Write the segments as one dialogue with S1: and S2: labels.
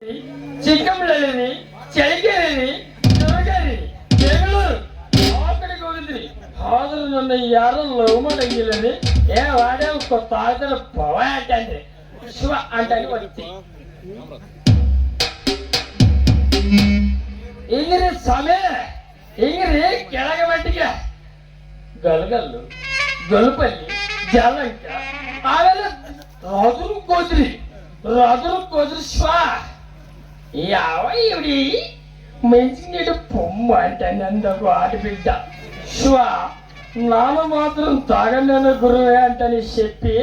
S1: ಚಿಕ್ಕಮಗಳೂರಿ, ಚಳಿಗೇರಿ, ದುರ್ಗೇರಿ, ಬೆಂಗಳೂರು ಆ ಕಡೆಗೆ ಹೋಗಿದ್ರಿ. ಆದ್ರೂ ನನ್ನ ಯಾರು ಲವ್ ಮಾಡಂಗಿಲ್ಲ ರೀ. ವಾಡ್ಯ ಗೊತ್ತಾಗ್ತಾರ ಪವ ಅಂತಂದ್ರೆ ಶಿವ ಅಂತಾನೆ ಬರ್ತಿ. ಹಿಂಗ್ರಿ ಸಮಯ ಹಿಂಗ್ರಿ ಕೆಳಗೆ ಮಟ್ಟಿಗೆ ಗಲ್ಗಲ್ಲು, ಗಲ್ಪಲ್ಲಿ, ಜಲಂಕ ಆಮೇಲೆ ರಾಜುರ್ಕ್ ಹೋದ್ರಿ ಶಿವ. ಯಾವ ಇವ್ರಿ ಮೆಣಸಿನ ಪೊಮ್ಮ ಅಂತ ನಂದಗು ಆಡ್ಬಿಟ್ಟ ಶಿವ. ನಾನು ಮಾತ್ರ ತಾಗಣ್ಣನ ಗುರುವೇ ಅಂತಾನೆ ಶೆಪ್ಪಿ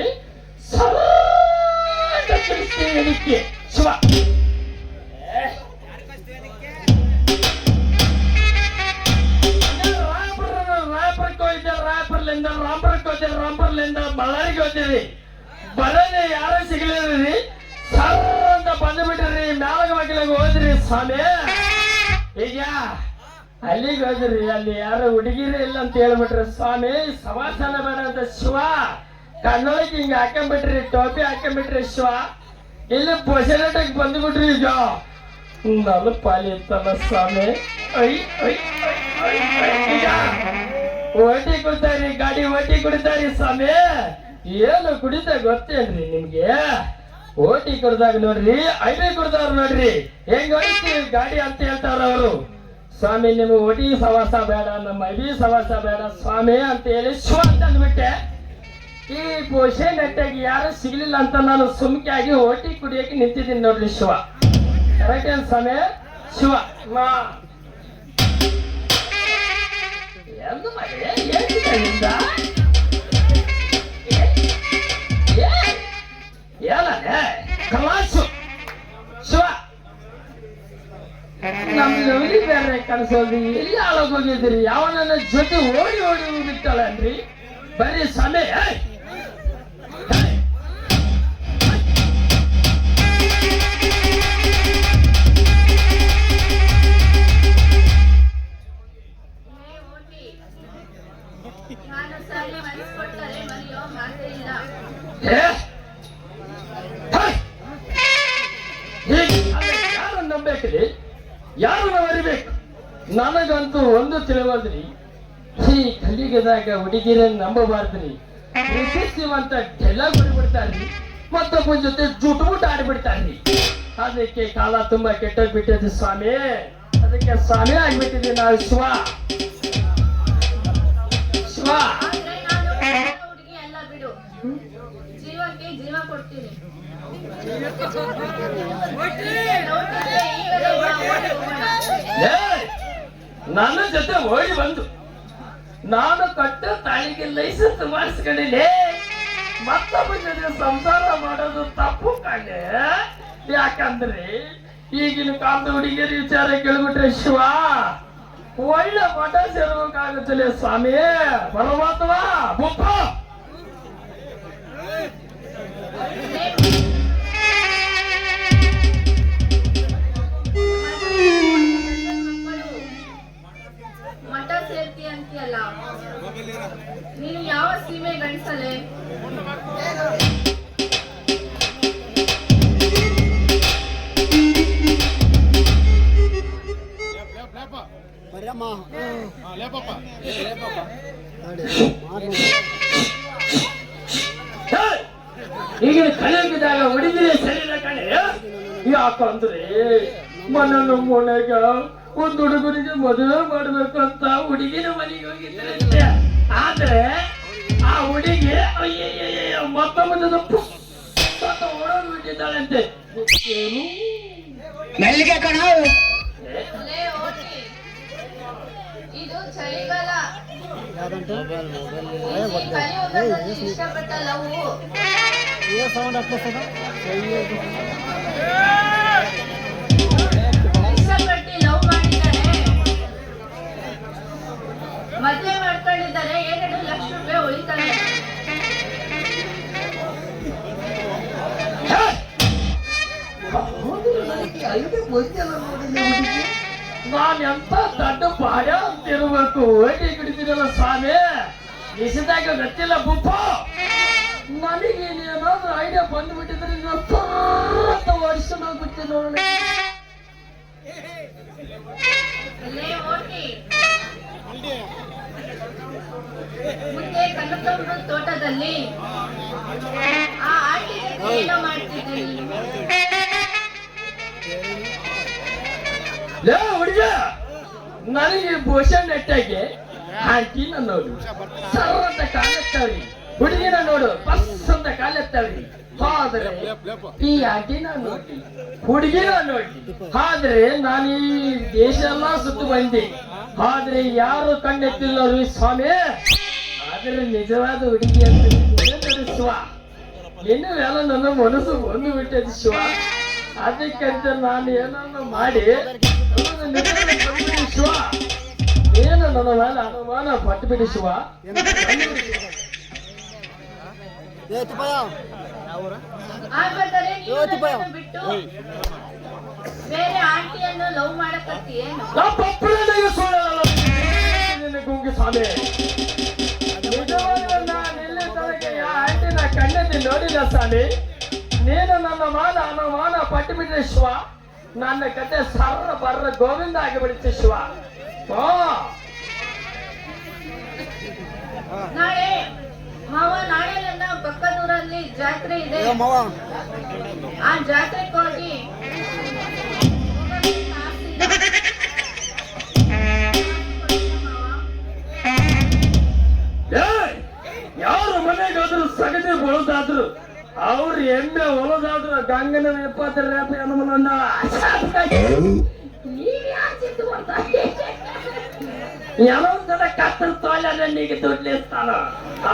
S1: ಅದಕ್ಕೆ ಶಿವ. ರಾಯಪುರಕ್ಕೆ ಹೋಯ್ದೆ, ರಾಯಪುರ್ಲಿಂದ ರಾಮಪುರಕ್ಕೆ ಹೋದೆ, ರಾಮಪುರ್ಲಿಂದ ಬಳ್ಳಾರಿಗೆ ಹೋಗ್ತೀವಿ. ಬರೋದೇ ಯಾರು ಸಿಗಲಿರಿ. ಸರ್ ಅಂತ ಬಂದ್ಬಿಟ್ರಿ. ಮ್ಯಾಲಗ ಮಕ್ಕಳಿಗೆ ಹೋದ್ರಿ ಸ್ವಾಮಿ. ಈಗ ಅಲ್ಲಿಗೆ ಹೋದ್ರಿ, ಅಲ್ಲಿ ಯಾರು ಹುಡುಗಿರೇ ಇಲ್ಲ ಅಂತ ಹೇಳ್ಬಿಟ್ರಿ ಸ್ವಾಮಿ. ಸಮಾಧಾನ ಬೇಡ ಅಂತ ಶಿವ ಕಣ್ಣೊಳಗೆ ಹಿಂಗ ಹಾಕೊಂಡ್ಬಿಟ್ರಿ, ಟೋಪಿ ಹಾಕೊಂಡ್ಬಿಟ್ರಿ ಶಿವ. ಇಲ್ಲಿ ಪೊಸೆಲೆಟಾಗಿ ಬಂದ್ಬಿಟ್ರಿ. ಈಗ ನನ್ನ ಪಾಲಿ ಇತ್ತಲ್ಲ ಸ್ವಾಮಿ. ಈಗ ಓಟಿ ಕೊಡ್ತಾರಿ, ಗಾಡಿ ಓಟಿ ಕೊಡ್ತಾರಿ ಸ್ವಾಮಿ. ಏನು ಕುಡಿತ ಗೊತ್ತೇನ್ರಿ ನಿಮ್ಗೆ? ಓಟಿ ಕೊಡ್ದಾಗ ನೋಡ್ರಿ, ಐಬಿ ಕೊಡ್ತಾರ ನೋಡ್ರಿ, ಹೆಂಗ್ ಹೊಡಿತೀವಿ ಗಾಡಿ ಅಂತ ಹೇಳ್ತಾರ ಅವರು. ಸ್ವಾಮಿ ನಿಮ್ಗೆ ಓಟಿ ಸವಾಸ ಬೇಡ, ನಮ್ಮ ಐಬಿ ಸವಾಸ ಬೇಡ ಸ್ವಾಮಿ ಅಂತ ಹೇಳಿ ಶಿವ ಅಂತ ಅಂದ್ಬಿಟ್ಟೆ. ಈ ಪೋಷೆ ನೆಟ್ಟಾಗಿ ಯಾರು ಸಿಗ್ಲಿಲ್ಲ ಅಂತ ನಾನು ಸುಮ್ಕೆ ಆಗಿ ಓಟಿ ಕುಡಿಯಕ್ಕೆ ನಿಂತಿದ್ದೀನಿ ನೋಡ್ರಿ ಶಿವ. ಕರೆಕ್ಟ್ ಏನ್ ಸ್ವಾಮಿ? ಶಿವ ಎಂದು ಮನೆ ಏನಿಂದ ಏನಲ್ಲೇ ಕಲಾಸು ಶಿವ. ನಮ್ಗೆ ಬೇರೆ ಕನಸೋದು ಎಲ್ಲಿ ಹಾಳಾಗೋಗಿದ್ರಿ. ಯಾವನ ಜೊತೆ ಓಡಿ ಓಡಿ ಬಿಟ್ಟಳನ್ರಿ ಬರೀ ಸಮಯ. ಯಾರು ನಂಬೇಕ್ರಿ, ಯಾರನ್ನ ಮರಿಬೇಕು? ನನಗಂತೂ ಒಂದು ತಿಳಿವಲ್ರಿ. ಈ ಕಲಿಗೆದಾಗ ಹುಡುಗಿರ ನಂಬಬಾರ್ದ್ರಿ. ಪ್ರೀತಿಸುವಂತ ಡೈಲಾಗ್ ಹೊಡಿಬಿಡ್ತಾರ್ರಿ, ಮತ್ತೊಬ್ಬನ ಜೊತೆ ಜುಟ್ಬುಟ್ ಆಡ್ಬಿಡ್ತಾರ್ರಿ. ಅದಕ್ಕೆ ಕಾಲ ತುಂಬಾ ಕೆಟ್ಟೋಗ್ಬಿಟ್ಟಿದೆ ಸ್ವಾಮಿ. ಅದಕ್ಕೆ ಸ್ವಾಮಿ ಆಗ್ಬಿಟ್ಟಿದೆ ನಾವು ಶಿವ. ಶಿವ
S2: ಜೀವ ಕೊಡ್ತೀನಿ.
S1: ನನ್ನ ಜೊತೆ ಓಡಿ ಬಂದು ನಾನು ಕಟ್ಟ ತಾಯಿಗೆ ಲೈಸೆನ್ಸ್ ಮಾಡಿಸ್ಕೊಂಡಿದ್ದೆ. ಮತ್ತೊಬ್ಬ ಜೊತೆ ಸಂಸಾರ ಮಾಡೋದು ತಪ್ಪು ಕಾಣೆ. ಯಾಕಂದ್ರೆ ಈಗಿನ ಕಾಲದ ಹುಡುಗಿಯರ ವಿಚಾರ ಕೇಳ್ಬಿಟ್ರೆ ಶಿವ ಒಳ್ಳೆ ಮಠ ಸೇರ್ಬೇಕಾಗುತ್ತಲೇ ಸ್ವಾಮಿ. ಪರಮಾತ್ಮ ಬುಪ್ಪ
S2: ಮಠ ಸೇರ್ತಿ ಅಂತೀಯಲ್ಲ, ನೀನು ಯಾವ ಸೀಮೆ ಗಣಿಸಲೆ?
S1: ಈಗಿನ ಕಲಿಯುಗದಾಗ ಹುಡುಗಿರೇ ಸರಿಯಿಲ್ಲ ಕಣೆ. ಯಾಕಂದ್ರೆ ಮನನ್ನು ಮೊನೆಗ ಒಂದು ಹುಡುಗರಿಗೆ ಮದುವೆ ಮಾಡ್ಬೇಕಂತ ಹುಡುಗಿನ ಮನೆಗೆ ಹೋಗಿದ್ರೆ, ಆದ್ರೆ ಆ ಹುಡುಗಿ ಮತ್ತೊಬ್ಬ ಓಡೋದು ಬಿಟ್ಟಿದ್ದಾಳಂತೆ.
S3: ಮೆಲ್ಲಿಗೆ ಕಣ.
S2: ಇದು ಚಳಿಗಾಲ. ಇಷ್ಟಪಟ್ಟ ಲವ್ ಇಷ್ಟಪಟ್ಟು ಲವ್ ಮಾಡಿದ್ದಾರೆ, ಮದುವೆ ಮಾಡ್ಕೊಂಡಿದ್ದಾರೆ. 2 ಲಕ್ಷ ರೂಪಾಯಿ ಉಳಿತಾರೆ.
S1: ನಾನ್ ಎಂತ ದೊಡ್ಡ ಬಾಯ ಅಂತಿರ್ಬೇಕು. ಓಟಿ ಕುಡಿತೀರಲ್ಲ ಸ್ವಾಮಿ, ನಿಷಿದಾಗ ಗೊತ್ತಿಲ್ಲ ಬುಪ್ಪ. ನನಗೆ ಏನಾದ್ರು ಐಡಿಯಾ ಬಂದ್ಬಿಟ್ಟಿದ್ರೆ ವರ್ಷ ಬಿಟ್ಟು ನೋಡೋಣ.
S2: ಅಲ್ಲೇ ಓಟಿ ಮುಂದೆ ಕನಕಪುರದ ತೋಟದಲ್ಲಿ ಆ ಆಂಟಿ ಜೊತೆ ಏನೋ ಮಾಡ್ತಿದ್ದೆ ನೀನು.
S1: ಲೇ ಹುಡುಗ, ನನಗೆ ಭೂಷಣ್ ನೆಟ್ಟಾಗಿ ಆಂಟಿನ ನೋಡು, ಸರ್ ಅಂತ ಕಾಲೆತ್ತವ್ರಿ. ಹುಡುಗಿನ ನೋಡು, ಬಸ್ ಅಂತ ಕಾಲೆತ್ತವ್ರಿ. ಆದ್ರೆ ಈ ಆಂಟಿನ ನೋಡಿ, ಹುಡುಗಿನ ನೋಡಿ. ಆದ್ರೆ ನಾನು ಈ ದೇಶ ಎಲ್ಲ ಸುತ್ತು ಬಂದೆ, ಆದ್ರೆ ಯಾರು ಕಣ್ಣೆತ್ತಿಲ್ಲ ರೀ ಸ್ವಾಮಿ. ಆದ್ರೆ ನಿಜವಾದ ಹುಡುಗಿ ಅಂತ ನಡೆಸುವ ಇನ್ನು ಎಲ್ಲ ನನ್ನ ಮನಸ್ಸು ಬಂದು ಬಿಟ್ಟದ ಶಿವ. ಅದಕ್ಕಂತ ನಾನು ಏನನ್ನು ಮಾಡಿ ಶಿವ, ಏನು ನನ್ನ ಮೇಲೆ ಅನುಮಾನ ಪಟ್ಟು ಬಿಡಿ ಶಿವ.
S2: ಹಾಗಾದರೆ ನೀನು ನನ್ನನ್ನು ಬಿಟ್ಟು ಬೇರೆ ಆಂಟಿಯನ್ನು ಲವ್ ಮಾಡಕತ್ತೀಯೇನು?
S1: ಗುಂಗಿ ಸ್ವಾಮಿ, ನಿಜವಾಗ್ಲೂ ನಾನು ಇಲ್ಲಿ ತನಕ ಆಂಟಿನ ಕಣ್ಣಲ್ಲಿ ನೋಡಿಲ್ಲ ಸ್ವಾಮಿ. ನೀನು ನನ್ನ ಮಾನ ಅನುಮಾನ ಪಟ್ಟು ಬಿಟ್ರೆ ಶಿವ, ನನ್ನ ಕತೆ ಸರ್ರ ಬರ್ರ ಗೋವಿಂದ ಆಗಿಬಿಡುತ್ತೆ ಶಿವ.
S2: ನಾಳೆ ಮಾವ, ನಾಳೆ ನನ್ನ ಪಕ್ಕದೂರಲ್ಲಿ ಜಾತ್ರೆ ಇದೆ. ಆ ಜಾತ್ರೆಗೆ ಹೋಗಿ
S1: ಯಾರು ಮನೆಗಾದ್ರು ಸಗದಿ ಬಳದಾದ್ರು, ಅವ್ರು ಎಮ್ಮೆ ಹೊಲದಾದ್ರು ಗಂಗನ 70 ರೂಪಾಯಿ ಹನುಮನನ್ನ ಎಲ್ಲೊಂದ್ಸಲ ಕತ್ತಲ ತೊಳೆನಿಗೆ ದುಡ್ಲಿಸ್ತಾನ.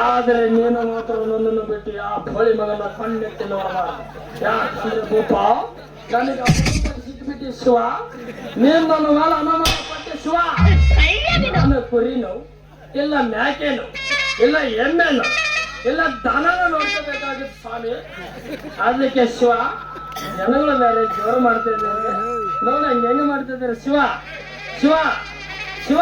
S1: ಆದ್ರೆ ನೀನು ಮಾತ್ರ ನನ್ನನ್ನು ಬಿಟ್ಟು ಯಾ ಬಳಿ ಮಗನ ಕಣ್ಣೆತ್ತಿ ನೋಡಬಾರ್ದು. ಯಾಕಂದ್ರೆ ಭೂಪ, ನನಗೆ ಸಿಕ್ಕಿಬಿಟ್ಟಿ ಶಿವ. ನೀನು ನನ್ನ ಮೇಲೆ ಅನುಮಾನ ಪಟ್ಟೆ ಶಿವ. ನಾನು ಕುರಿನು ಇಲ್ಲ, ಮ್ಯಾಕೆನು ಇಲ್ಲ, ಎಮ್ಮೆನು ಇಲ್ಲ, ದನನ ನೋಡ್ಕೋಬೇಕಾಗಿತ್ತು ಸ್ವಾಮಿ. ಅದಕ್ಕೆ ಶಿವ, ಜನಗಳು ಬೇರೆ ಜೋರು ಮಾಡ್ತಾ ಇದ್ದಾರೆ ನೋಡ, ಹೆಂಗೆ ಮಾಡ್ತಾ ಇದ್ದಾರೆ ಶಿವ. ಶಿವ ಶಿವ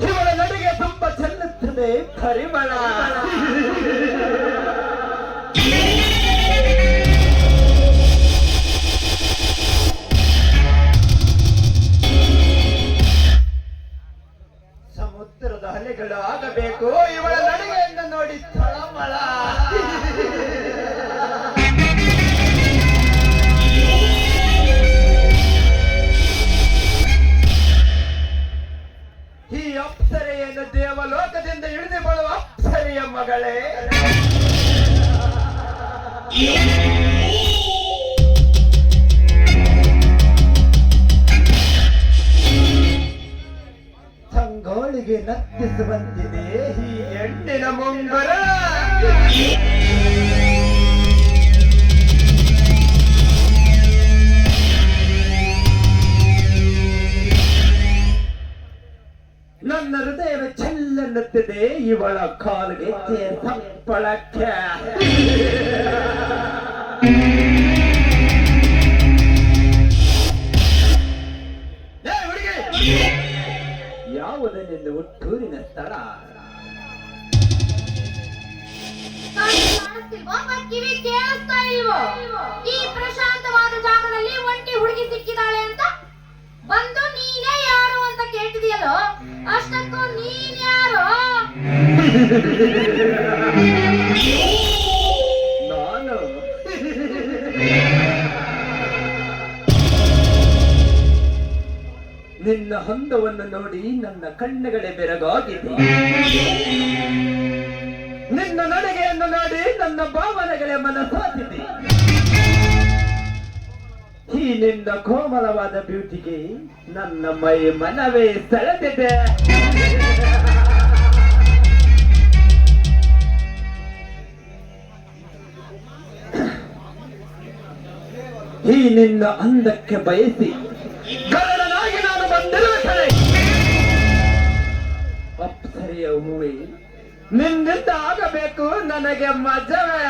S1: ಇವಳ ನಡಿಗೆ ತುಂಬಾ ಚೆಲ್ಲುತ್ತದೆ ಪರಿಮಳ. ಸಮುದ್ರದ ಅಲೆಗಳು ಆಗಬೇಕು ಇವಳ ನಡಿಗೆಯನ್ನು ನೋಡಿ ತಳಮಳ. ಈ ಅಪ್ಸರೆಯನ್ನು ದೇವಲೋಕದಿಂದ ಇಳಿದು ಬರುವ ಅಪ್ಸರೆಯ ಮಗಳೇ. ತಂಗೋಳಿಗೆ ನತ್ತಿಸುವಂತಿದೆ ಈ ಹೆಣ್ಣಿನ ಮುಂಗರ. ನನ್ನ ಹೃದಯದ ಚೆಲ್ಲನ್ನುತ್ತದೆ ಇವಳ ಕಾಲಿಗೆ ಸಪ್ಪಳಕ್ಕೆ. ಯಾವುದನೆಂದು ಹುಟ್ಟೂರಿನ ಸ್ಥಳ?
S2: ಕಿವಿ ಕೇಳಿಸ್ತಾ ಇಲ್ವೋ? ಈ ಪ್ರಶಾಂತವಾದ ಜಾಗದಲ್ಲಿ ಒಂಟಿ ಹುಡುಗಿ ಸಿಕ್ಕಿದಾಳೆ ಅಂತ ಬಂದು ನೀನೇ ಯಾರು ಅಂತ ಕೇಳ್ತಿದೆಯಲ್ಲೋ, ಅಷ್ಟಕ್ಕೂ ನೀನ್ ಯಾರು?
S1: ನಾನು
S3: ನಿನ್ನ ಹೊಂದವನ್ನು ನೋಡಿ ನನ್ನ ಕಣ್ಣುಗಳೇ ಬೆರಗಾಗಿದೆ. ನಿನ್ನ ನಡಿಗೆಯನ್ನು ನೋಡಿ ನನ್ನ ಭಾವನೆಗಳೇ ಮನಸ್ಸಾಗಿದೆ. ಈ ನಿನ್ನ ಕೋಮಲವಾದ ಬ್ಯೂಟಿಗೆ ನನ್ನ ಮೈ ಮನವೇ ಸೆಳೆದಿದೆ. ಈ ನಿನ್ನ ಅಂದಕ್ಕೆ ಬಯಸಿ ಗರಡನಾಗಿ ನಾನು ಬಂದಿರುವ ಕಡೆ ಅಪ್ಸರೆಯ ಹೂವೆ ನಿನ್ನಿಂದ ಆಗಬೇಕು ನನಗೆ ಮಜವೇ.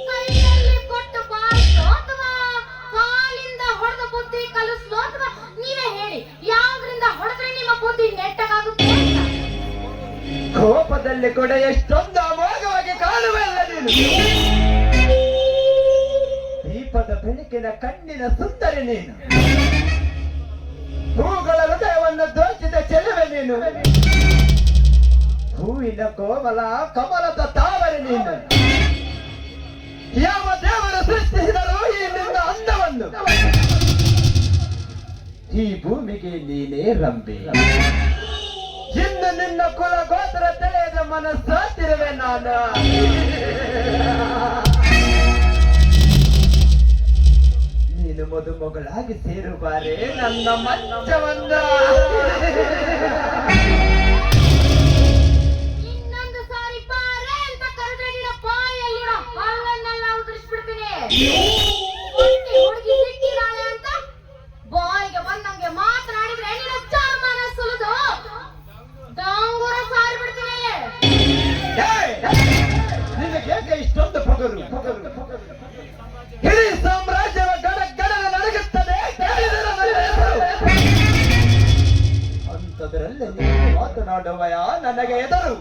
S2: ಕೈಯಲ್ಲಿ ಕೊಟ್ಟು ಬಾರಿಸೋ ಅಥವಾ ಕಾಲಿಂದ ಹೊಡೆದ ಬುದ್ಧಿ ಕಲಿಸ್ಲೋ ಅಥವಾ ನೀವೇ ಹೇಳಿ ಯಾವ್ದ್ರಿಂದ ಹೊಡೆದ್ರೆ ನಿಮ್ಮ ಬುದ್ಧಿ ನೆಟ್ಟಗಾಗುತ್ತೆ?
S3: ಕೋಪದಲ್ಲಿ ಕೂಡ ಎಷ್ಟೊಂದು ಅಮೋಘವಾಗಿ ಕಾಣುವಲ್ಲ ನೀನು. ದೀಪದ ಬೆಳಕಿನ ಕಣ್ಣಿನ ಸುಂದರಿ ನೀನು. ಹೂಗಳ ಹೃದಯವನ್ನು ದೋಚಿದ ಚೆಲುವೆ ನೀನು. ಹೂವಿನ ಕೋಮಲ ಕಮಲದ ತಾವರೆ ನೀನು. ಯಾವ ದೇವರು ಸೃಷ್ಟಿಸಿದರು ಈ ನಿನ್ನ ಅಂದವನ್ನು? ಈ ಭೂಮಿಗೆ ನೀನೇ ರಂಬೆ. ಇನ್ನು ನಿನ್ನ ಕುಲ ಗೋತ್ರ ತಿಳಿಯದ ಮನಸ್ಸಾತಿರುವೆ ನಾನು. ನೀನು ಮದುಮಗಳಾಗಿ ಸೇರುವಾರೆ ನನ್ನ ಮಂಚವನ್ನ.
S2: ಇನ್ನೊಂದು ಸಾರಿ ಬಾರೆ ಅಂತ ಕರೆದ್ರೆ ನಿನ್ನ ಬಾಯಲ್ಲಿರೋ ಹಲ್ಲನ್ನೆಲ್ಲ ಉದುರಿಸ್ಬಿಡ್ತೀನಿ. ಹುಡುಗಿ ಸಿಕ್ಕಿದಾಳೆ ಅಂತ ಬಾಯಿಗೆ ಬಂದಂಗೆ ಮಾತನಾಡಿದ್ರೆ ನಿನ್ನ ಚರ್ಮನ ಸುಲಿದು ಡಾಂಗುರ ಸಾರಿ ಬಿಡ್ತೀನಿ.
S3: ನಿನಗೆ ಯಾಕೆ ಇಷ್ಟೊಂದು ಪೊಗರು? ಇಡೀ ಸಾಮ್ರಾಜ್ಯವ ಗಡ ನಡಗುತ್ತದೆ. ಅಂಥದ್ರಲ್ಲಿ ನೀನು ಮಾತನಾಡುವಯ ನನಗೆ ಎದರು?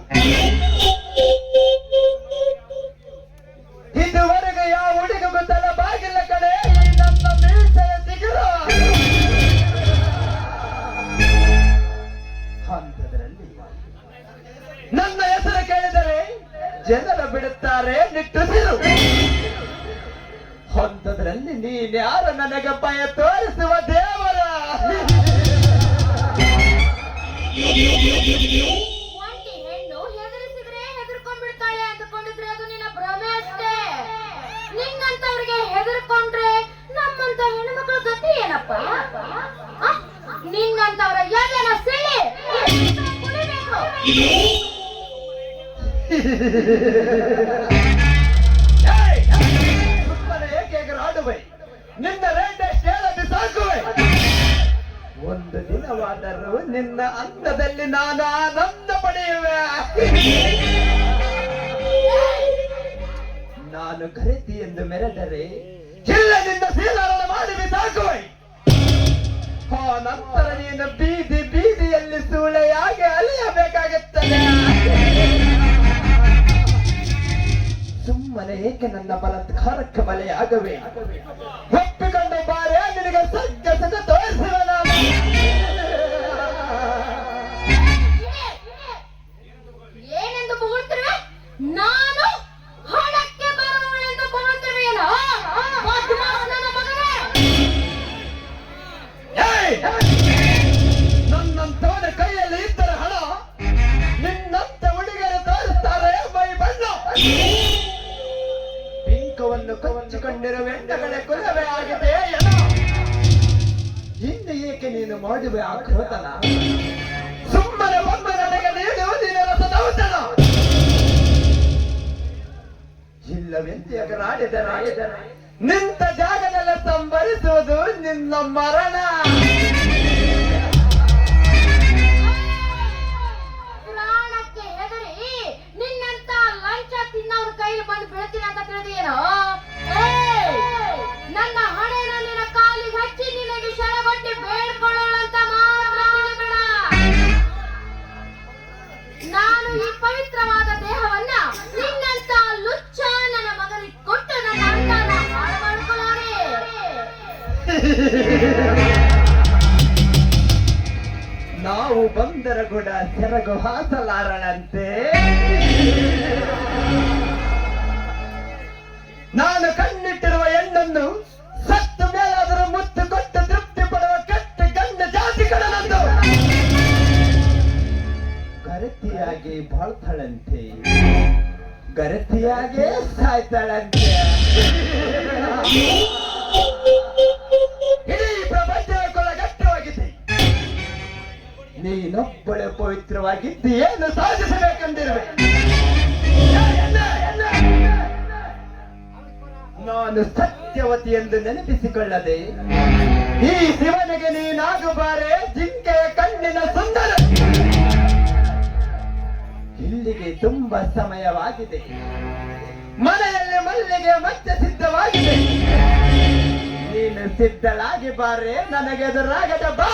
S3: ಇದುವರೆಗೆ ಯಾವ ಹುಡುಗಿಗೂ ತಲೆ ಬಾಗಿಲ್ಲ ಕಡೆ ಈ ನನ್ನ ಮೀಸೆಯ ಸಿಗಿರು. ಅಂಥದ್ರಲ್ಲಿ ನನ್ನ ಹೆಸರು ಕೇಳಿದರೆ ಜನರು ಬಿಡುತ್ತಾರೆ ನಿಟ್ಟುಸಿರು. ಅಂಥದ್ರಲ್ಲಿ ನೀನ್ಯಾರು ನನಗೆ ಭಯ ತೋರಿಸುವ ದೇವರ?
S2: ಒಂಟಿ ಹೆಣ್ಣು ಹೆದರಿಸಿದ್ರೆ ಹೆದರ್ಕೊಂಡ್ಬಿಡ್ತಾಳೆ ಅಂದ್ಕೊಂಡಿದ್ರೆ ಅದು ನಿನ್ನ ಭ್ರಮೆ ಅಷ್ಟೇ. ನಿನ್ನಂತವ್ರಿಗೆ ಹೆದರ್ಕೊಂಡ್ರೆ ನಮ್ಮಂತ ಹೆಣ್ಮಕ್ಳ ಗತಿ ಏನಪ್ಪ? ನಿನ್ನಂತವ್ರ ಎದೆನ ಸಿಳಿ ಕುಡಿಬೇಕು.
S3: ಸುಮ್ಮನೆ ಏಕೆ ಆಡುವೆ? ನಿನ್ನ ರೇಟ್ ಎಷ್ಟು ಹೇಳದೆ ಸಾಕುವೆ. ಒಂದು ದಿನವಾದರೂ ನಿನ್ನ ಅಂದದಲ್ಲಿ ನಾನು ಆನಂದ ಪಡೆಯುವೆ. ನಾನು ಕರೆತಿ ಎಂದು ಮೆರೆದರೆ ಇಲ್ಲ ನಿನ್ನ ಸೀಲಾರಣ ಮಾಡಿ ಸಾಕುವೆ. ಆ ನಂತರ ನೀನು ಬೀದಿ ಬೀದಿಯಲ್ಲಿ ಸೂಳೆಯಾಗಿ ಅಲಿಯಬೇಕಾಗುತ್ತದೆ. ಸುಮ್ಮನೆ ಏಕೆ ನನ್ನ ಬಲಾತ್ಕಾರಕ್ಕೆ ಬಲೆಯಾಗವೆ? ಒಪ್ಪಿಕೊಂಡು ಬಾರೆ ನಿನಗೆ ಸತ್ಯ ಸತ್ಯ ತೋರಿಸುವ ನಾನು.
S2: ಏನೆಂದು ಹೊಗಳ್ತಿರುವೆ? ನಾನು ಹಣಕ್ಕೆ ಬರುವಳೆಂದು ಹೊಗಳ್ತಿರುವೆಯೇನೋ? ನನ್ನ ಮಗನೇ,
S3: ನನ್ನಂತವನ ಕೈಯಲ್ಲಿ ಇದ್ದರೆ ಹಣ, ನಿನ್ನಂತ ಹುಡುಗರು ತೋರಿಸ್ತಾರೆ ಮೈ ಬಣ್ಣ. ಪಿಂಕವನ್ನು ಕೊಚ್ಚಿಕೊಂಡಿರುವ ಹೆಣ್ಣುಗಳೇ ಕುಲವೇ ಆಗಿದೆ ಎಡ. ಇನ್ನು ಏಕೆ ನೀನು ಮಾಡುವೆ ಆ ಕ್ರೋಧನ? ಸುಮ್ಮನೆ ಒಮ್ಮೆ ನನಗೆ ನೀನು ನಿನ್ನ ರಸದ ಔತಣ. ಇಲ್ಲವೆಂದು ಎಗರಾಡಿದರೆ ನಿಂತ ಜಾಗದಲ್ಲಿ ಸಂಭರಿಸುವುದು ನಿನ್ನ ಮರಣ.
S2: ಪ್ರಾಣಕ್ಕೆ ಹೆದರಿ ನಿನ್ನಂತ ಲಂಚ ತಿನ್ನೋರ ಕೈಲಿ ಬಂದು ಬೀಳ್ತೀನಿ ಅಂತ ತಿಳಿದೇನೋ? ನನ್ನ ಹಣೆನ ನಿನ್ನ ಕಾಲಿಗೆ ಹಚ್ಚಿ ನಿನಗೆ ಶರಗೊಟ್ಟಿ ಬೇಡ್ಕೊಳ್ಳೋಳಂತ ಮಾತ್ರ ತಿಳಿಬೇಡ. ನಾನು ಈ ಪವಿತ್ರವಾದ ದೇಹವನ್ನ ನಿನ್ನಂತ ಲುಚ್ಚ ನನ್ನ ಮಗನಿಗೆ ಕೊಟ್ಟು ನನ್ನ ಅಂದಾನ ಹಾಳು ಮಾಡಿಕೊಳ್ಳೋರೆ.
S3: ನಾವು ಬಂದರ ಕೂಡ ಸೆರಗು ಹಾಸಲಾರಳಂತೆ. ನಾನು ಕಣ್ಣಿಟ್ಟಿರುವ ಹೆಣ್ಣನ್ನು ಸತ್ತು ಮೇಲಾದರೂ ಮುತ್ತು ಕೊಟ್ಟು ತೃಪ್ತಿ ಪಡುವ ಕೆಟ್ಟ ಗಂಡ ಜಾತಿ ಕಡಲಂದು ಗರತಿಯಾಗಿ ಬಾಳ್ತಾಳಂತೆ, ಗರತಿಯಾಗೆ ಸಾಯ್ತಾಳಂತೆ. ಇಡೀ ಪ್ರಪಂಚದ ಕೊಳಗಟ್ಟವಾಗಿದೆ. ನೀನೊಬ್ಬಳೆ ಪವಿತ್ರವಾಗಿದ್ದು ಏನು ಸಾಧಿಸಬೇಕೆಂದಿರುವೆ. ನಾನು ಸತ್ಯವತಿ ಎಂದು ನೆನಪಿಸಿಕೊಳ್ಳದೆ ಈ ಶಿವನಿಗೆ ನೀನಾಗಬಾರೆ ಜಿಂಕೆಯ ಕಣ್ಣಿನ ಸುಂದರ. ಇಲ್ಲಿಗೆ ತುಂಬಾ ಸಮಯವಾಗಿದೆ. ಮನೆಯಲ್ಲಿ ಮಲ್ಲಿಗೆ ಮತ್ತೆ ಸಿದ್ಧವಾಗಿದೆ. ನೀನು ಸಿದ್ಧಳಾಗಿ ಬಾರೆ, ನನಗೆ ಎದುರಾಗದ ಬಾ.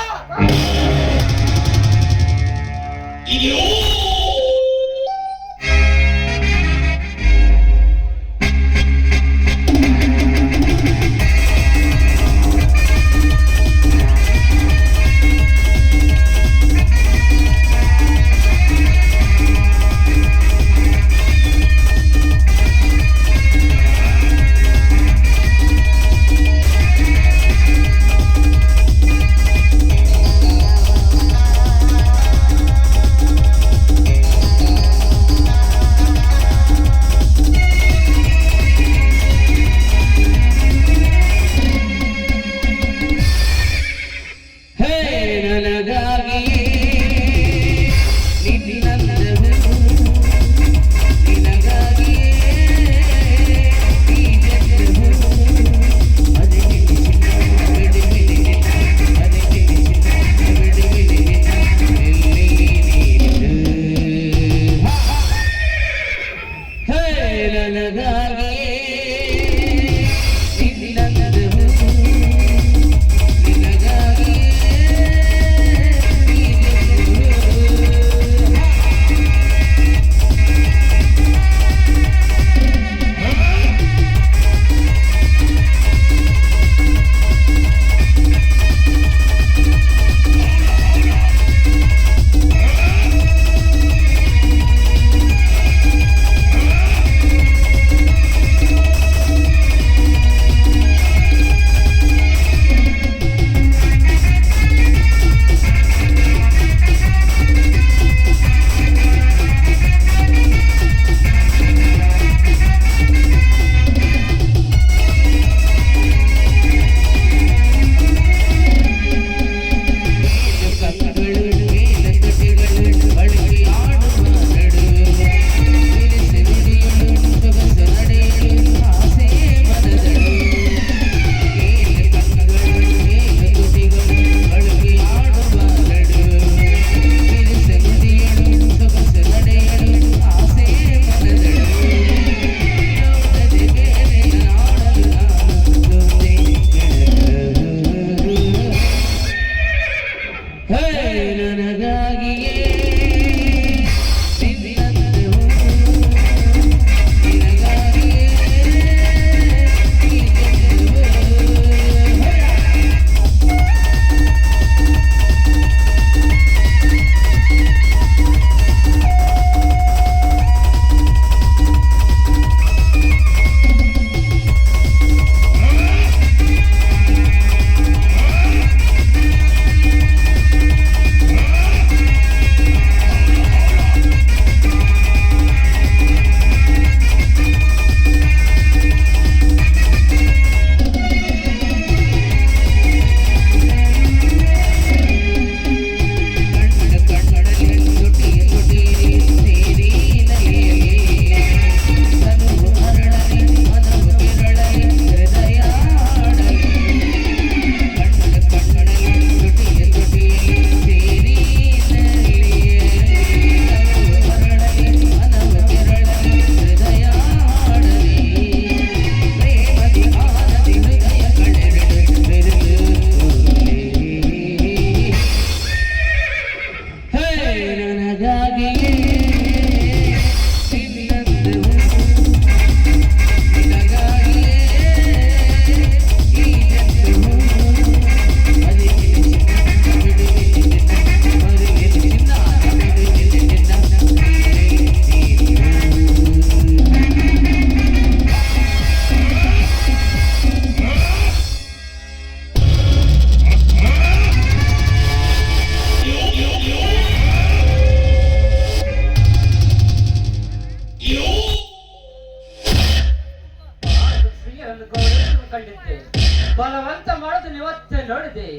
S4: ಮತ್ತೆ ನೋಡಿದೆ.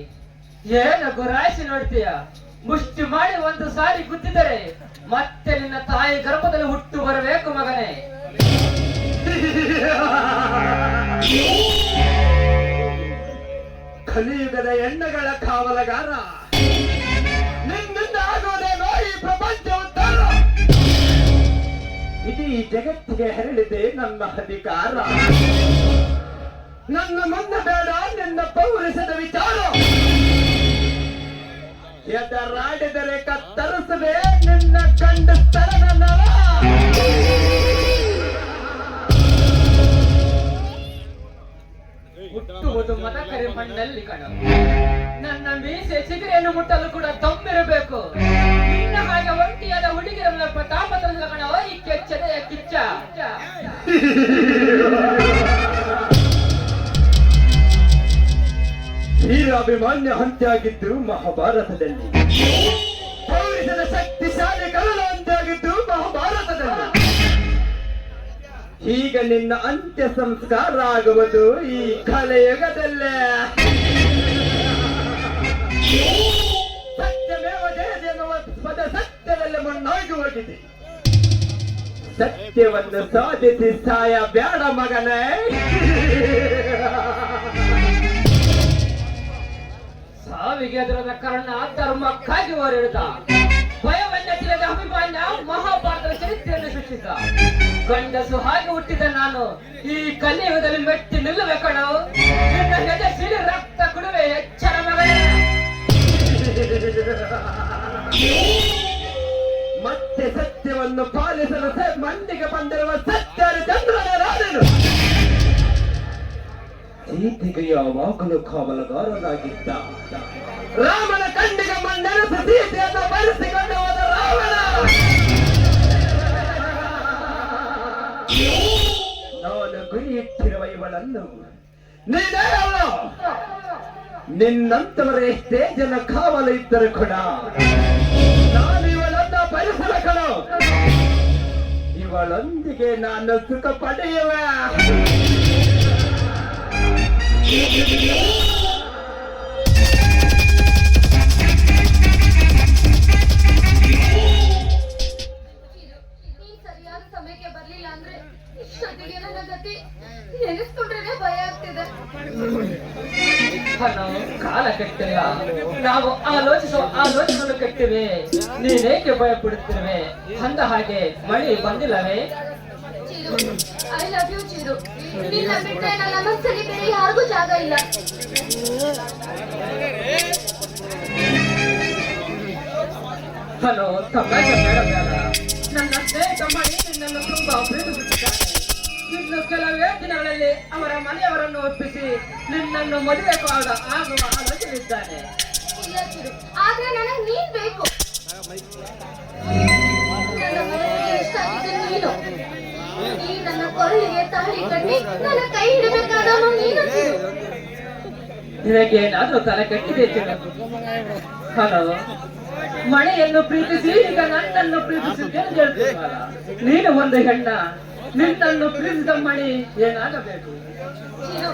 S4: ಏನು ಗುರಾಯಿಸಿ ನೋಡ್ತೀಯ? ಮುಷ್ಟಿ ಮಾಡಿ ಒಂದು ಸಾರಿ ಗುದ್ದಿದರೆ ಮತ್ತೆ ನಿನ್ನ ತಾಯಿ ಗರ್ಭದಲ್ಲಿ ಹುಟ್ಟು ಬರಬೇಕು ಮಗನೇ.
S3: ಕಲಿಯುಗದ ಹೆಣ್ಣುಗಳ ಕಾವಲಗಾರ ನಿನ್ನಿಂದ ಆಗೋದೇನೋ ಈ ಪ್ರಪಂಚ ಉದ್ಧಾರ. ಇಡೀ ಜಗತ್ತಿಗೆ ಹರಡಿದೆ ನನ್ನ ಅಧಿಕಾರ. ನನ್ನ ಮುಂದೆ ಬೇಡ ನಿನ್ನ ಪೌರುಷದ ವಿಚಾರ. ಎದರಾಡಿದರೆ ಕತ್ತರಿಸದೆ ನಿನ್ನ ಕಂಡು ಸ್ಥಳದ ನರ.
S4: ಹುಟ್ಟುವುದು ಮದಕರಿ ಮಣ್ಣಲ್ಲಿ ಕಣ. ನನ್ನ ಮೀಸೆ ಚಿಗುರೆಯನ್ನು ಮುಟ್ಟಲು ಕೂಡ ತಮ್ಮಿರಬೇಕು. ನಿನ್ನ ಹಾಗೆ ಒಂಟಿಯಾದ ಹುಡುಗಿರ ಪ್ರತಾಪದ ಕಣ ಈ ಕೆಚ್ಚದೆಯ ಕಿಚ್ಚ.
S3: ವೀರಾಭಿಮಾನ್ಯ ಹಂತೆಯಾಗಿದ್ದು ಮಹಾಭಾರತದಲ್ಲಿ, ಪೌರುಷದ ಶಕ್ತಿಶಾಲಿ ಕರಳ ಹಂತೆಯಾಗಿದ್ದು ಮಹಾಭಾರತದಲ್ಲಿ. ಈಗ ನಿನ್ನ ಅಂತ್ಯ ಸಂಸ್ಕಾರ ಆಗುವುದು ಈ ಕಲಿಯುಗದಲ್ಲೇ. ಸತ್ಯಮೇವ ಜಯತೆ ಎನ್ನುವ ಪದ ಸತ್ಯದಲ್ಲಿ ಮಣ್ಣಾಗಿ ಹೋಗಿದೆ. ಸತ್ಯವನ್ನು ಸಾಧಿಸಿ ಸಾಯ ಬೇಡ ಮಗನೇ.
S4: ಸಾವಿಗೆ ಎದುರದ ಕರ್ಣ ಧರ್ಮಕ್ಕಾಗಿ ಹೋರಾಡಿದ. ಭಯವನ್ನ ತಿಳಿದ ಅಭಿಮಾನ್ಯ ಮಹಾಭಾರತದ ಚರಿತ್ರೆಯನ್ನು ಸೃಷ್ಟಿಸಿದ. ಗಂಡಸು ಹಾಗೆ ಹುಟ್ಟಿದ ನಾನು ಈ ಕಲಿಯುಗದಲ್ಲಿ ಮೆಟ್ಟಿ ನಿಲ್ಲುವೆ ಕಣೋ. ನಿನ್ನ ಹೆದೆ ಸಿಡಿ ರಕ್ತ ಕುಡುವೆ ಎಚ್ಚರ ಮಗನೇ.
S3: ಮತ್ತೆ ಸತ್ಯವನ್ನು ಪಾಲಿಸಲು ಮಂಡಿಗೆ ಬಂದಿರುವ ಸತ್ಯಚಂದ್ರನ ರಾಜನು. ಸೀತೆಗೆ ಯಾವಾಗಲೂ ಕಾವಲುಗಾರನಾಗಿದ್ದ. ರಾಮನ ಕಣ್ಣಿಗೆ ಮಣ್ಣೆರಸು ಸೀತೆಯನ್ನು ಬರೆಸಿಕೊಂಡು ಹೋದ ರಾವಣ. ನಾನು ಗುರಿ ಇಟ್ಟಿರುವ ಇವಳನ್ನು ನೀನೇ ಅಲ್ಲ, ನಿನ್ನಂತವರ ಎಷ್ಟೇ ಜನ ಕಾವಲು ಇದ್ದರು ಕೂಡ ನಾನು ಇವಳನ್ನ ಬಯಸಲ ಕಣ. ಇವಳೊಂದಿಗೆ ನಾನು ಸುಖ ಪಡೆಯುವೆ.
S2: ಸರಿಯಾದ ಸಮಯಕ್ಕೆ ಬರ್ಲಿಲ್ಲ ಅಂದ್ರೆ ಇಷ್ಟೊತ್ತಿಗೆ ನನ್ನ ಗತಿ ನೆನೆಸ್ಕೊಂಡ್ರೆ ಭಯ ಆಗ್ತಿದೆ.
S4: ಕಾಲ ಕೆಟ್ಟಿಲ್ಲ, ನಾವು ಆಲೋಚನೆ ಕೆಟ್ಟಿವೆ. ನೀನೇಕೆ ಭಯ ಪಡುತ್ತಿರುವೆ? ಅಂದ ಹಾಗೆ ಮಳೆ ಬಂದಿಲ್ಲವೇ?
S2: Chiru, I love you Chiru. ನಿನ್ನ ಬಿಟ್ಟರೆ ನನ್ನ ಮನಸ್ಸಲ್ಲಿ ಬೇರೆ ಯಾರಿಗೂ ಜಾಗ ಇಲ್ಲ.
S4: ಹಲೋ, ತಮಾಷೆ ಬೇಡ ಬೇಡ. ನನ್ನ ಸ್ನೇಹಿತ ಮಣಿ ನಿನ್ನನ್ನು ತುಂಬಾ ಪ್ರೀತಿಸುತ್ತಿದ್ದಾನೆ. ಇನ್ನು ಕೆಲವೇ ದಿನಗಳಲ್ಲಿ ಅವರ ಮನೆಯವರನ್ನು ಒಪ್ಪಿಸಿ ನಿನ್ನನ್ನು ಮದುವೆ ಆಗುವ ಆಲೋಚನೆ ಇದ್ದಾನೆ.
S2: ಇಲ್ಲ ಚಿರು, ಆದ್ರೆ ನನಗೆ ನೀನ್ ಬೇಕು. ನನ್ನ ಮನಸ್ಸಿಗೆ ಇಷ್ಟ ಆಗಿದೆ ನೀನು. ನೀ ನನ್ನ ಕೊರಳಿಗೆ ತಾಳಿ ಕಟ್ಟಿ ನನ್ನ ಕೈ ಹಿಡಬೇಕಾದವನು ನೀನು ಚಿರು.
S4: ನಿನಗೇನಾದ್ರೂ ತಲೆ ಕೆಟ್ಟಿದೆ ಚಿರು? ಹಲೋ, ಮಳೆಯನ್ನು ಪ್ರೀತಿಸಿ ಈಗ ನನ್ನನ್ನು ಪ್ರೀತಿಸಿದ್ದೇನೆ ಹೇಳ್ತೀವಲ್ಲ. ನೀನು ಒಂದು ಹೆಣ್ಣ, ನಿನ್ನನ್ನು ಪ್ರೀತಿಸಿದ ಮಣಿ ಏನಾಗಬೇಕು?
S2: ಚಿರು,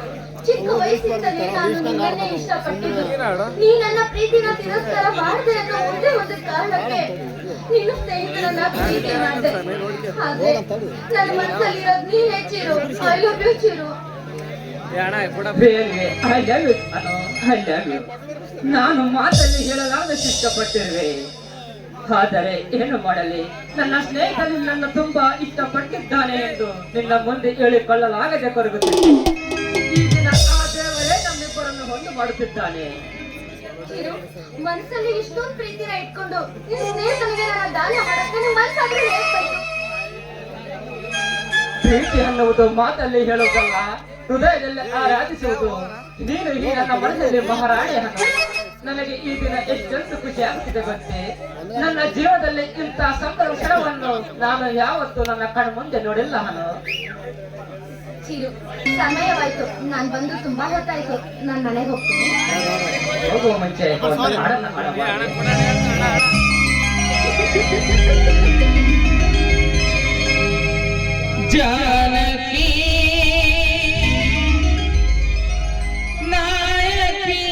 S2: ಚಿಕ್ಕ ವಯಸ್ಸಿಂದಲೇ ನಾನು ನಿನ್ನನ್ನೇ ಇಷ್ಟಪಟ್ಟಿದ್ದು. ನೀ ನನ್ನ ಪ್ರೀತಿನ ತಿರಸ್ಕಾರ ಮಾಡದೆ ಅನ್ನೋ ಒಂದೇ ಒಂದು ಕಾರಣಕ್ಕೆ ನಿನ್ನ ಸ್ನೇಹಿತರನ್ನ ಪ್ರೀತಿ ಮಾಡಿದೆ. ಆದ್ರೆ ನನ್ನ ಮನಸ್ಸಲ್ಲಿರೋದು ನೀನೇ Chiru. I love you Chiru.
S4: ನಾನು ಮಾತಲ್ಲಿ ಹೇಳಲಾದಷ್ಟು ಇಷ್ಟಪಟ್ಟಿರುವೆ. ಆದರೆ ಏನು ಮಾಡಲಿ, ನನ್ನ ಸ್ನೇಹಿತ ನಿನ್ನನ್ನು ತುಂಬಾ ಇಷ್ಟಪಟ್ಟಿದ್ದಾನೆ ಎಂದು ನಿನ್ನ ಮುಂದೆ ಹೇಳಿಕೊಳ್ಳಲಾಗದೆ ಕೊರಗುತ್ತಿದೆ. ಈ ದಿನ ಆ ದೇವರೇ ನಮ್ಮಿಬ್ಬರನ್ನು ಹೊಂದು ಮಾಡುತ್ತಿದ್ದಾನೆ.
S2: ಚಿರು, ಮನಸ್ಸಲ್ಲಿ ಇಷ್ಟೊಂದು ಪ್ರೀತಿನ ಇಟ್ಕೊಂಡು ನಿನ್ನ ಸ್ನೇಹಿತನಿಗೆ ನನ್ನ ದಾನ ಮಾಡಕ್ಕೆ ನಿನ್ನ ಮನಸ್ಸಾದ್ರೆ ಹೇಳ್ಬೇಕು.
S4: ಪ್ರೀತಿ ಅನ್ನುವುದು ಮಾತಲ್ಲಿ ಹೇಳುವುದಲ್ಲ, ಹೃದಯದಲ್ಲಿ ಆರಾಧಿಸುವುದು. ನೀನು ಈ ನನ್ನ ಮನಸ್ಸಲ್ಲಿ ಮಹಾರಾಣಿ ಹಣ. ನನಗೆ ಈ ದಿನ ಎಷ್ಟೆಂದು ಖುಷಿ ಆಗ್ತಿದೆ ಗೊತ್ತೇ. ನನ್ನ ಜೀವನದಲ್ಲಿ ಇಂಥ ಸಂಭ್ರಮ ಕ್ಷಣವನ್ನು ನಾನು ಯಾವತ್ತೂ ನನ್ನ ಕಣ್ಣು ಮುಂದೆ ನೋಡಿಲ್ಲ ಹಣ.
S2: ಚಿರು, ಸಮಯವಾಯ್ತು. ನಾನ್ ಬಂದು ತುಂಬಾ ಹೊತ್ತಾಯ್ತು. ನಾನ್ ಮನೆಗೆ ಹೋಗ್ತೀನಿ.
S4: ಹೋಗುವ ಮುಂಚೆ ಒಂದು ಹಾಡನ್ನ ಹಾಡಬಾರದು?
S5: जानकी नायकी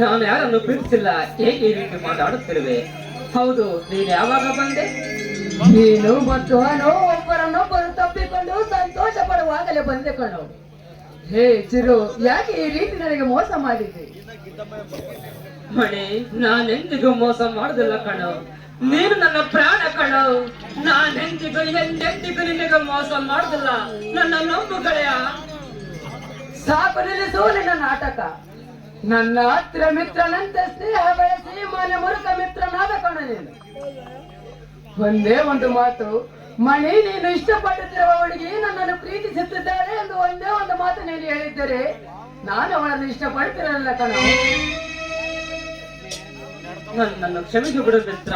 S4: ನಾನು ಯಾರನ್ನು ಪ್ರೀತಿಸಿಲ್ಲ, ಹೇಗೆ ಈ ರೀತಿ ಮಾತಾಡುತ್ತಿರುವೆ? ಹೌದು, ನೀನು ಯಾವಾಗ ಬಂದೆ?
S5: ನೀನು ಮತ್ತು ನಾನು ಒಬ್ಬರನ್ನೊಬ್ಬರು ತಪ್ಪಿಕೊಂಡು ಸಂತೋಷ ಪಡುವಾಗಲೇ ಬಂದೆ ಕಣೋ. ಹೇ ಚಿರು, ಯಾಕೆ ಈ ರೀತಿ ನನಗೆ ಮೋಸ ಮಾಡಿದ್ದೆ?
S4: ಮಣಿ, ನಾನೆಂದಿಗೂ ಮೋಸ ಮಾಡುದಿಲ್ಲ ಕಣೋ. ನೀನು ನನ್ನ ಪ್ರಾಣ ಕಣೋ. ನಾನೆಂದಿಗೂ ಎಂದೆಂದಿಗೂ ನಿನಗೆ ಮೋಸ ಮಾಡುದಿಲ್ಲ. ನನ್ನ ನಂಬು ಗೆಳೆಯ.
S5: ಸಾಕು ನಿಲ್ಲಿಸು ನಿನ್ನ ನಾಟಕ. ನನ್ನ ಹತ್ತಿರ ಮಿತ್ರನಂತೆ ಸ್ನೇಹ ಬೆಳೆಸಿ ಮನೆ ಮುರುಕ ಮಿತ್ರನಾದ ಕಣ ನೀನು. ಒಂದೇ ಒಂದು ಮಾತು, ಮಣಿ, ನೀನು ಇಷ್ಟಪಡುತ್ತಿರುವ ಹುಡುಗಿ ನನ್ನನ್ನು ಪ್ರೀತಿಸುತ್ತಿದ್ದಾಳೆ ಎಂದು ಒಂದೇ ಒಂದು ಮಾತು ನೀನು ಹೇಳಿದ್ದರೆ ನಾನು ಅವಳನ್ನು ಇಷ್ಟಪಡ್ತಿರಲಿಲ್ಲ ಕಣ.
S4: ನನ್ನನ್ನು ಕ್ಷಮಿಸಿ ಬಿಡು ಮಿತ್ರ.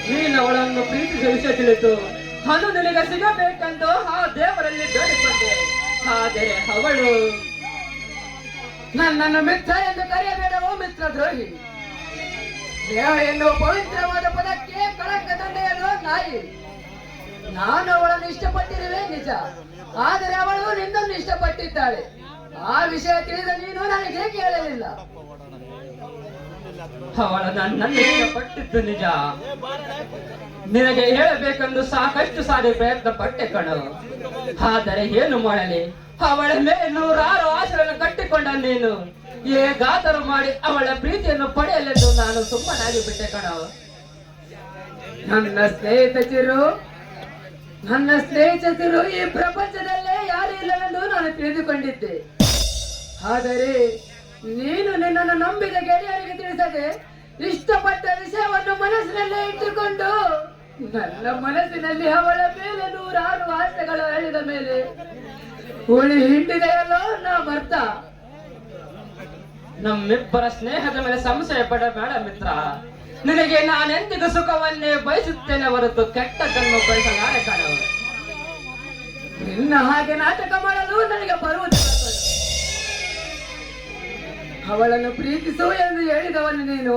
S4: ನೀನು ಅವಳನ್ನು ಪ್ರೀತಿಸುವ ವಿಷಯ ತಿಳಿದು ಅದು ನಿನಗೆ ಸಿಗಬೇಕೆಂದು ಆ ದೇವರಲ್ಲಿ ಬೇಡಿಕೊಂಡೆ. ಆದರೆ ಅವಳು
S5: ನನ್ನನ್ನು ಮಿತ್ರ ಎಂದು ಕರೆಯಬೇಡವೋ ಮಿತ್ರ ದ್ರೋಹಿ. ದೇಹ ಎನ್ನುವ ಪವಿತ್ರವಾದ ಪದಕ್ಕೆ ಕಳಂಕ ದಂಡೆಯಲ್ಲೋ ನಾಯಿ. ನಾನು ಅವಳನ್ನು ಇಷ್ಟಪಟ್ಟಿರುವೆ ನಿಜ, ಆದರೆ ಅವಳು ನಿನ್ನನ್ನು ಇಷ್ಟಪಟ್ಟಿದ್ದಾಳೆ. ಆ ವಿಷಯ ತಿಳಿದ ನೀನು ನನಗೆ ಕೇಳಲಿಲ್ಲ.
S4: ಅವಳು ನನ್ನನ್ನು ಇಷ್ಟಪಟ್ಟಿದ್ದು ನಿಜ. ನಿನಗೆ ಹೇಳಬೇಕೆಂದು ಸಾಕಷ್ಟು ಸಾರಿ ಪ್ರಯತ್ನ ಪಟ್ಟೆ ಕಣು. ಆದರೆ ಏನು ಮಾಡಲಿ, ಅವಳ ಮೇಲೆ ನೂರಾರು ಆಶೆಗಳನ್ನು ಕಟ್ಟಿಕೊಂಡ ನೀನು ಹೇಗಾದರೂ ಮಾಡಿ ಅವಳ ಪ್ರೀತಿಯನ್ನು ಪಡೆಯಲೆಂದು ನಾನು ಸುಮ್ಮನಾಗಿ ಬಿಟ್ಟೆ ಕಣ.
S5: ನನ್ನ ಸ್ನೇಹಿತ ಚಿರು ಈ ಪ್ರಪಂಚದಲ್ಲೇ ಯಾರು ಇಲ್ಲವೆಂದು ನಾನು ತಿಳಿದುಕೊಂಡಿದ್ದೆ. ಆದರೆ ನೀನು ನಿನ್ನನ್ನು ನಂಬಿದ ಗೆಳೆಯರಿಗೆ ತಿಳಿಸದೆ ಇಷ್ಟಪಟ್ಟ ವಿಷಯವನ್ನು ಮನಸ್ಸಿನಲ್ಲೇ ಇಟ್ಟುಕೊಂಡು ನನ್ನ ಮನಸ್ಸಿನಲ್ಲಿ ಅವಳ ಮೇಲೆ ನೂರಾರು ಆಸೆಗಳು ಹೇಳಿದ ಮೇಲೆ ಹುಳಿ ಹಿಂಡಿದೆಯಲ್ಲೋ ನಾ ಬರ್ತ.
S4: ನಮ್ಮಿಬ್ಬರ ಸ್ನೇಹದ ಮೇಲೆ ಸಂಶಯ ಪಡಬೇಡ ಮಿತ್ರ. ನಿನಗೆ ನಾನೆಂದಿಗೂ ಸುಖವನ್ನೇ ಬಯಸುತ್ತೇನೆ ಹೊರತು ಕೆಟ್ಟದ್ದನ್ನು ಬಯಸಲಾರೆ ಕಣ.
S5: ನಿನ್ನ ಹಾಗೆ ನಾಟಕ ಮಾಡಲು ನನಗೆ ಬರುವುದಿಲ್ಲ. ಅವಳನ್ನು ಪ್ರೀತಿಸು ಎಂದು ಹೇಳಿದವನು ನೀನು,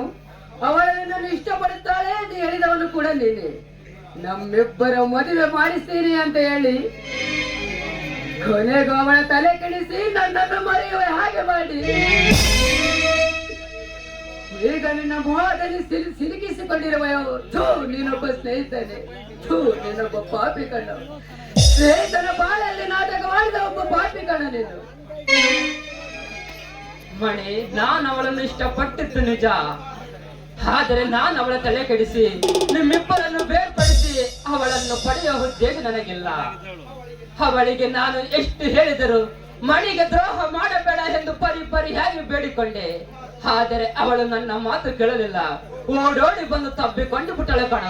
S5: ಅವಳು ನಿನ್ನನ್ನು ಇಷ್ಟಪಡುತ್ತಾಳೆ ಎಂದು ಹೇಳಿದವನು ಕೂಡ ನೀನೆ. ನಮ್ಮಿಬ್ಬರ ಮದುವೆ ಮಾಡಿಸ್ತೀನಿ ಅಂತ ಹೇಳಿ ಕೊನೆಗೂ ಅವಳ ತಲೆ ಕೆಡಿಸಿ ನನ್ನನ್ನು ಮರೆಯುವ ಹಾಗೆ ಮಾಡಿ ಈಗ ನಿನ್ನ ಮೋಹದಲ್ಲಿ ಸಿಲುಕಿಸಿಕೊಂಡಿರುವ ನೀನೊಬ್ಬ ಸ್ನೇಹಿತನೇ. ನೀನೊಬ್ಬ ಪಾಪಿ ಕಣ್ಣ. ಸ್ನೇಹಿತನ ಬಾಳಲ್ಲಿ ನಾಟಕ ಮಾಡಿದ ಒಬ್ಬ ಪಾಪಿ ಕಣ್ಣ ನೀನು.
S4: ಮಣಿ, ನಾನು ಅವಳನ್ನು ಇಷ್ಟಪಟ್ಟಿದ್ದು ನಿಜ. ಆದರೆ ನಾನು ಅವಳ ತಲೆ ಕೆಡಿಸಿ ನಿಮ್ಮಿಬ್ಬರನ್ನು ಬೇರ್ಪಡಿಸಿ ಅವಳನ್ನು ಪಡೆಯುವ ಉದ್ದೇಶ ನನಗಿಲ್ಲ. ಅವಳಿಗೆ ನಾನು ಎಷ್ಟು ಹೇಳಿದರು ಮಣಿಗೆ ದ್ರೋಹ ಮಾಡಬೇಡ ಎಂದು ಪರಿಯಾಗಿ ಬೇಡಿಕೊಂಡೆ. ಆದರೆ ಅವಳು ನನ್ನ ಮಾತು ಕೇಳಲಿಲ್ಲ. ಓಡೋಡಿ ಬಂದು ತಬ್ಬಿಕೊಂಡು ಬಿಟ್ಟಳು ಕಣ.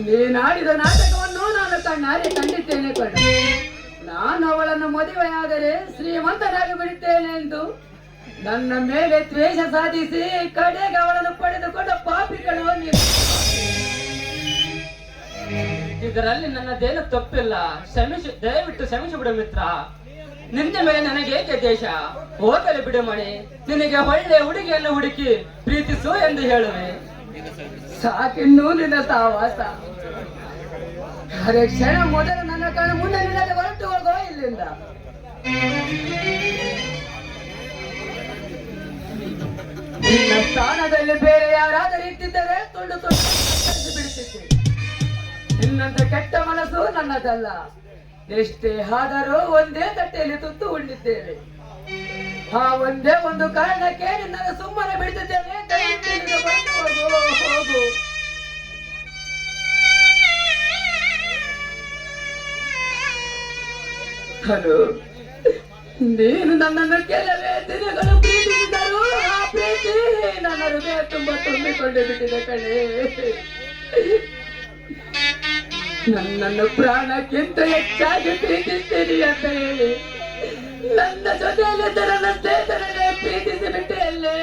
S5: ನೀನಾಡಿದ ನಾಟಕವನ್ನು ನಾನು ಕಣ್ಣಾರೆ ಕಂಡಿದ್ದೇನೆ ಕಣ. ನಾನು ಅವಳನ್ನು ಮದುವೆಯಾದರೆ ಶ್ರೀಮಂತನಾಗಿ ಬಿಡುತ್ತೇನೆ ಎಂದು ನನ್ನ ಮೇಲೆ ದ್ವೇಷ ಸಾಧಿಸಿ ಕಡೆಗೆ ಅವಳನ್ನು ಪಡೆದುಕೊಂಡ ಪಾಪಿಗಳು ನೀವು.
S4: ಇದರಲ್ಲಿ ನನ್ನದೇನು ತಪ್ಪಿಲ್ಲ. ದಯವಿಟ್ಟು ಕ್ಷಮಿಸಿಬಿಡು ಮಿತ್ರ. ನಿನ್ನ ಮೇಲೆ ನನಗೆ ಏಕೆ ದೇಶ? ಹೋಗಲಿ ಬಿಡು ಮಣಿ. ನಿನಗೆ ಒಳ್ಳೆ ಹುಡುಗಿಯನ್ನು ಹುಡುಕಿ ಪ್ರೀತಿಸು ಎಂದು ಹೇಳುವೆ.
S5: ಸಾಕಿನ್ನೂ ನಿನ್ನ ಸಾವಾಸ. ಅರೆ ಕ್ಷಣ ಮೊದಲು ನನ್ನ ಕಣ್ಣು ಮುಂದೆ ನಿಲ್ಲದೆ ಹೊರಟು ಹೋಗೋ ಇಲ್ಲಿಂದ. ನಿನ್ನ ಸ್ಥಾನದಲ್ಲಿ ಬೇರೆ ಯಾರಾದರೂ ಇದ್ದಿದ್ದರೆ ತುಂಡು ಬಿಡುತ್ತಿದ್ದೆ. ನಿನ್ನಂತ ಕೆಟ್ಟ ಮನಸ್ಸು ನನ್ನದಲ್ಲ. ಎಷ್ಟೇ ಆದರೂ ಒಂದೇ ತಟ್ಟೆಯಲ್ಲಿ ತುತ್ತು ಉಂಡಿದ್ದೇವೆ. ಆ ಒಂದೇ ಒಂದು ಕಾರಣಕ್ಕೆ ನಿನ್ನನ್ನು ಸುಮ್ಮನೆ ಬಿಡುತ್ತಿದ್ದೇನೆ. ಹೋಗು. ಹಲೋ, ನೀನು ನನ್ನನ್ನು ಕೆಲವೇ ದಿನಗಳು ಪ್ರೀತಿಸಿದರು. ಆ ಪ್ರೀತಿ ನನ್ನ ಹೃದಯ ತುಂಬಾ ತುಂಬಿಕೊಂಡು ಬಿಟ್ಟಿದೆ ಕಣೆ. ನನ್ನನ್ನು ಪ್ರಾಣಕ್ಕಿಂತ ಹೆಚ್ಚಾಗಿ ಪ್ರೀತಿಸ್ತೀನಿ ಅಂತ ಹೇಳಿ ನನ್ನ ಜೊತೆಯಲ್ಲಿದ್ದ ನನ್ನ ಸ್ನೇಹಿತರನ್ನೇ ಪ್ರೀತಿಸಿ ಬಿಟ್ಟೆ ಅಲ್ಲೇ.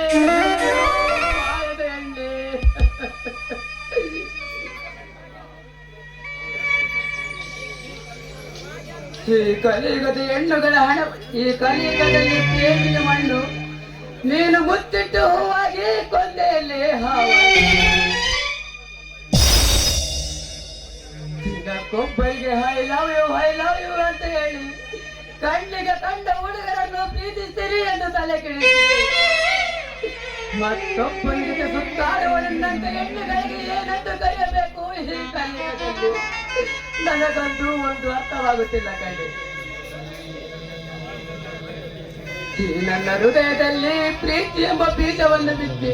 S5: ಈ ಕಲಿಯುಗದ ಹೆಣ್ಣುಗಳ ಹಣ, ಈ ಕಲಿಯುಗದಲ್ಲಿ ಪ್ರೇಮಿಯ ಮಣ್ಣು ನೀನು ಮುತ್ತಿಟ್ಟು ಹೂವಾಗಿ ಕೊಂದೆಯಲ್ಲಿ ಹಾವಾಗಿ ದಿನಕ್ಕೊಬ್ಬರಿಗೆ ಐ ಲವ್ ಯು ಅಂತ ಹೇಳಿ ಕಣ್ಣಿಗೆ ಕಂಡ ಹುಡುಗರನ್ನು ಪ್ರೀತಿಸ್ತೀರಿ ಎಂದು ತಲೆ ಕೆಡಿಸಿ ಮತ್ತೊಬ್ಬನಿಗೆ ಸುತ್ತಾಡುವನಂತ ಹೆಣ್ಣುಗಳಿಗೆ ಏನಂತ ಕರೆಯಬೇಕು ಈ ಕಲಿಯುಗದಲ್ಲಿ ನನಗಂತೂ ಒಂದು ಅರ್ಥವಾಗುತ್ತಿಲ್ಲ ಕಣೆ. ಈ ನನ್ನ ಹೃದಯದಲ್ಲಿ ಪ್ರೀತಿ ಎಂಬ ಬೀಜವನ್ನು ಬಿತ್ತಿ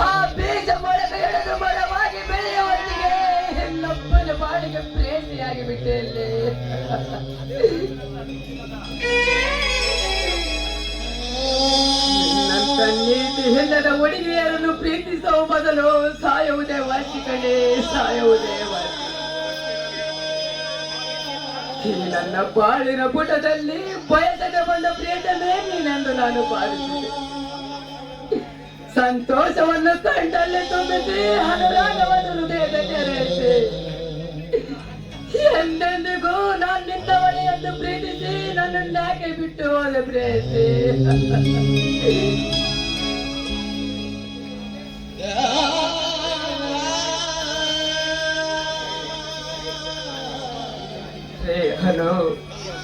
S5: ಆ ಬೀಜ ಮೊಳಗೆ ಎಳೆದು ಮರವಾಗಿ ಬೆಳೆಯುವವರಿಗೆ ಇನ್ನೊಬ್ಬನ ಬಾಳಿಗೆ ಪ್ರೇಮಿಯಾಗಿ ಬಿಟ್ಟೆ ಇಲ್ಲಿ. ನನ್ನ ನೀತಿ ಇಲ್ಲದ ಹುಡುಗಿಯರನ್ನು ಪ್ರೀತಿಸುವ ಬದಲು ಸಾಯುವುದೇ ವಾಸಿ ಕಣೆ, ಸಾಯುವುದೇ ವಾಸಿ. ಈ ನನ್ನ ಬಾಳಿನ ಪುಟದಲ್ಲಿ ಬಯಸದೆ ಬಂದ ಪ್ರಿಯತಮೇ ನೀನೆಂದು ನಾನು ಭಾವಿಸಿದೆ. ಸಂತೋಷವನ್ನು ಕಂಡಲ್ಲಿ ತುಂಬಿಸಿ ಅನುರಾಗವನ್ನು ಹೃದಯದಲ್ಲಿ ಹರಿಸಿ ಎಂದೆಂದಿಗೂ ನಾನು ನಿನ್ನವಳೆ ಎಂದು ಪ್ರೀತಿಸಿ ನನ್ನನ್ನು ಯಾಕೆ ಬಿಟ್ಟು ಹೋದ ಪ್ರೇಯಸಿ. ಹಲೋ,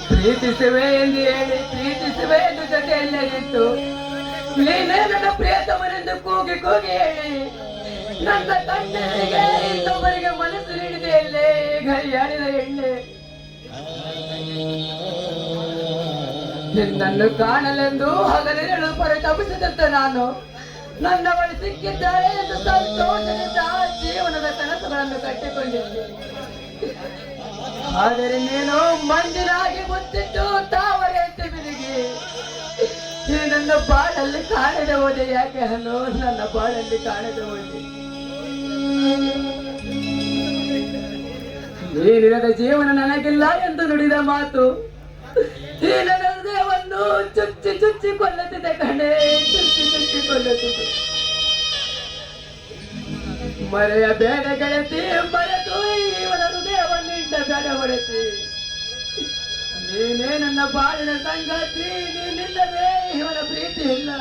S5: ಪ್ರೀತಿಸುವೆ ಎಂದು ಹೇಳಿ ಪ್ರೀತಿಸುವೆ ಎಂದು ಜೊತೆಯಲ್ಲೇ ಇತ್ತು ನೀನೇ ನನ್ನ ಪ್ರಿಯತಮನೆಂದು ಕೂಗಿ ಕೂಗಿ ಹೇಳಿ ನನ್ನ ಕಣ್ಣರಿಗೆ ಇನ್ನೊಬ್ಬರಿಗೆ ಮನಸ್ಸು ನೀಡಿದೆ ಎಲ್ಲೇ ಗರಿಯಾಡಿದ ಎಣ್ಣೆ. ನಿನ್ನನ್ನು ಕಾಣಲೆಂದು ಹಗಲಿರಲು ಪರಿತಪಿಸಿದಂತೆ ನಾನು ನನ್ನ ಬಳಿ ಸಿಕ್ಕಿದ್ದಾರೆ ಎಂದು ಸಂತೋಷದಿಂದ ಜೀವನದ ಕನಸುಗಳನ್ನು ಕಟ್ಟಿಕೊಂಡಿದ್ದೆ. ಆದರೆ ನೀನು ಮಂದಿರಾಗಿ ಮುಚ್ಚಿಟ್ಟು ತಾವರೆ ಬಿರುಗಿ ಈ ನನ್ನ ಬಾಳಲ್ಲಿ ಕಾಣದೆ ಹೋದೆ. ಯಾಕೆ ಹಲೋ, ನನ್ನ ಬಾಳಲ್ಲಿ ಕಾಣದೆ ಹೋದೆ. ನೀನಿರದ ಜೀವನ ನನಗಿಲ್ಲ ಎಂದು ನುಡಿದ ಮಾತು ಈ ನನ್ನ ಹೃದಯವನ್ನು ಚುಚ್ಚಿ ಚುಚ್ಚಿ ಕೊಲ್ಲುತ್ತಿದೆ ಕಣೆ, ಚುಚ್ಚಿ ಚುಚ್ಚಿ ಕೊಲ್ಲುತ್ತಿದೆ. ಮರೆಯ ಬೇಡ ಗೆಳತಿ, ಮರೆತು ಇವನ ಹೃದಯವನ್ನು ಇಟ್ಟ ಬೇಡ ಹೊಡೆತಿ. ನೀನೇ ನನ್ನ ಬಾಳಿನ ಸಂಗಾತಿ, ನೀನಿಲ್ಲದೆ ಇವನ ಪ್ರೀತಿ ಇಲ್ಲ.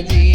S6: ಜೀವ